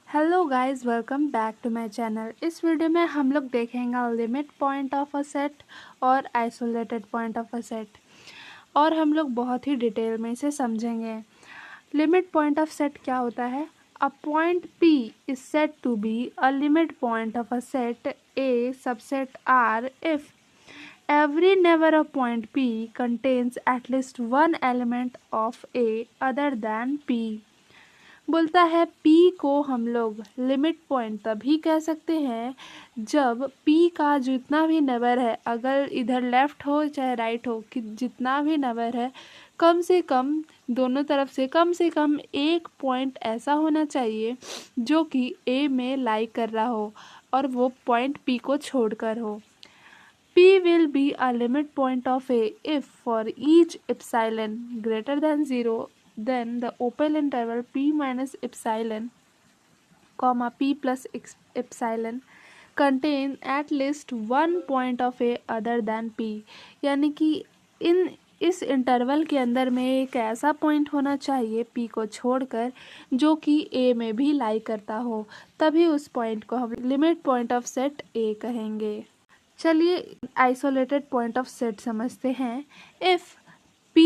Hello guys, welcome back to my channel. इस video में हम लोग देखेंगे limit point of a set और isolated point of a set, और हम लोग बहुत ही डिटेल में इसे समझेंगे। लिमिट पॉइंट ऑफ सेट क्या होता है? A point P is said to be a limit point of a set A subset R if every neighbor of point P contains at least one element of A other than P। बोलता है P को हम लोग limit point तभी कह सकते हैं जब P का जितना भी नेबर है, अगर इधर लेफ़्ट हो चाहे राइट हो, कि जितना भी नेबर है कम से कम दोनों तरफ से कम एक पॉइंट ऐसा होना चाहिए जो कि A में लाई कर रहा हो और वो पॉइंट P को छोड़कर हो। P will be a limit point of A if for each epsilon greater than 0 then the open interval P minus epsilon comma P plus epsilon contain at least one point of A other than P। यानी कि इस interval के अंदर में एक ऐसा point होना चाहिए P को छोड़कर जो कि A में भी लाई करता हो, तभी उस पॉइंट को हम limit point of set A कहेंगे। चलिए आइसोलेटेड पॉइंट ऑफ सेट समझते हैं। If P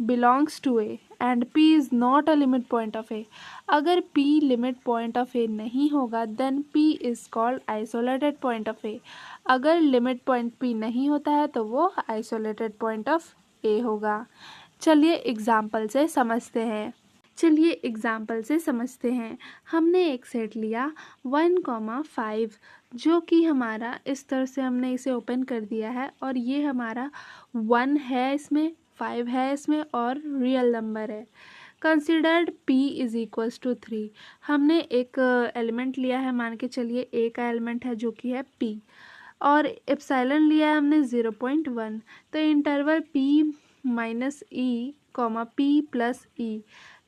belongs to A and P is not a limit point of A, अगर P limit point of A नहीं होगा then P is called isolated point of A। अगर limit point P नहीं होता है तो वो आइसोलेटेड पॉइंट ऑफ A होगा। चलिए एग्जाम्पल से समझते हैं। हमने एक सेट लिया 1,5 जो कि हमारा इस तरह से हमने इसे ओपन कर दिया है, और ये हमारा 1 है, इसमें 5 है इसमें, और रियल नंबर है। Considered P is equals to 3। हमने एक एलिमेंट लिया है, मान के चलिए A का एलिमेंट है जो कि है P, और एप्सिलॉन लिया है हमने 0.1। तो interval P minus E comma P plus E,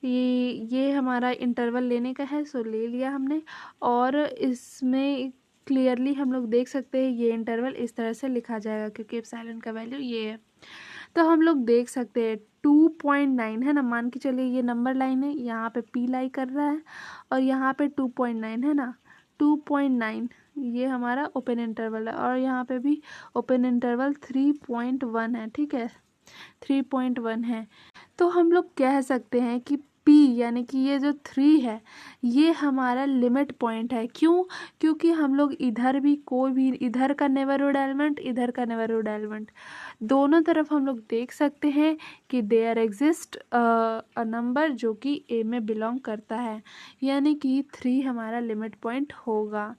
ये हमारा इंटरवल लेने का है, सो ले लिया हमने। और इसमें क्लियरली हम लोग देख सकते हैं ये इंटरवल इस तरह से लिखा जाएगा क्योंकि एप्सिलॉन का वैल्यू ये है। तो हम लोग देख सकते हैं 2.9 है ना, मान के चलिए ये नंबर लाइन है, यहाँ पे P लाई कर रहा है और यहाँ पे 2.9 है ना, 2.9 ये हमारा ओपन इंटरवल है, और यहाँ पे भी ओपन इंटरवल 3.1 है। ठीक है, 3.1 है। तो हम लोग कह सकते हैं कि P यानी कि ये जो 3 है ये हमारा लिमिट पॉइंट है। क्यों? क्योंकि हम लोग इधर भी कोई भी, इधर का नेबरहुड एलिमेंट, इधर का नेबरहुड एलिमेंट, दोनों तरफ हम लोग देख सकते हैं कि देयर एग्जिस्ट अ नंबर जो कि A में बिलोंग करता है, यानी कि 3 हमारा लिमिट पॉइंट होगा।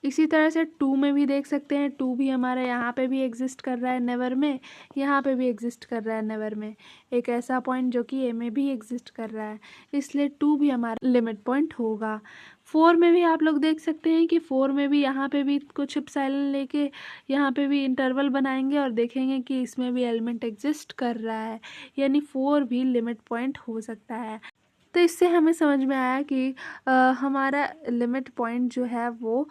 इसी तरह से 2 में भी देख सकते हैं, 2 भी हमारा यहाँ पे भी एग्जिस्ट कर रहा है नेबर में, यहाँ पे भी एग्जिस्ट कर रहा है नेबर में, एक ऐसा पॉइंट जो कि A में भी एग्जिस्ट कर रहा है, इसलिए 2 भी हमारा लिमिट पॉइंट होगा। 4 में भी आप लोग देख सकते हैं कि 4 में भी यहाँ पे भी कुछ एप्सिलॉन लेके यहाँ पे भी इंटरवल बनाएंगे और देखेंगे कि इसमें भी एलिमेंट एग्जिस्ट कर रहा है, यानी 4 भी लिमिट पॉइंट हो सकता है। तो इससे हमें समझ में आया कि हमारा लिमिट पॉइंट जो है वो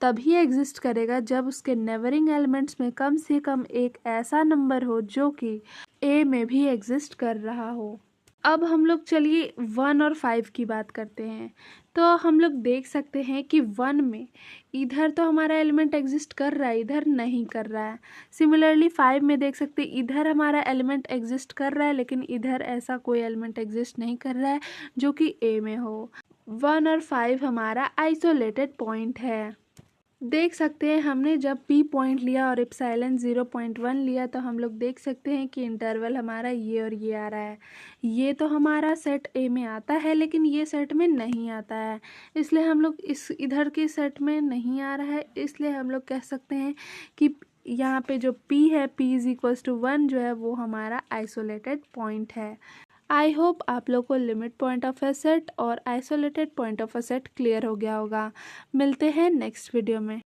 तभी एग्जिस्ट करेगा जब उसके नेबरिंग एलिमेंट्स में कम से कम एक ऐसा नंबर हो जो कि A में भी एग्जिस्ट कर रहा हो। अब हम लोग चलिए 1 और 5 की बात करते हैं। तो हम लोग देख सकते हैं कि 1 में इधर तो हमारा एलिमेंट एग्जिस्ट कर रहा है, इधर नहीं कर रहा है। सिमिलरली 5 में देख सकते हैं इधर हमारा एलिमेंट एग्जिस्ट कर रहा है, लेकिन इधर ऐसा कोई एलिमेंट एग्जिस्ट नहीं कर रहा है जो कि A में हो। 1 और 5 हमारा आइसोलेटेड पॉइंट है। देख सकते हैं हमने जब P पॉइंट लिया और एप्सिलॉन 0.1 लिया तो हम लोग देख सकते हैं कि इंटरवल हमारा ये और ये आ रहा है। ये तो हमारा सेट A में आता है लेकिन ये सेट में नहीं आता है, इसलिए हम लोग इस इधर के सेट में नहीं आ रहा है, इसलिए हम लोग कह सकते हैं कि यहाँ पे जो P है, P इज इक्वल्स टू 1 जो है वो हमारा आइसोलेटेड पॉइंट है। आई होप आप लोग को limit point of a set और isolated point of a set clear हो गया होगा। मिलते हैं नेक्स्ट वीडियो में।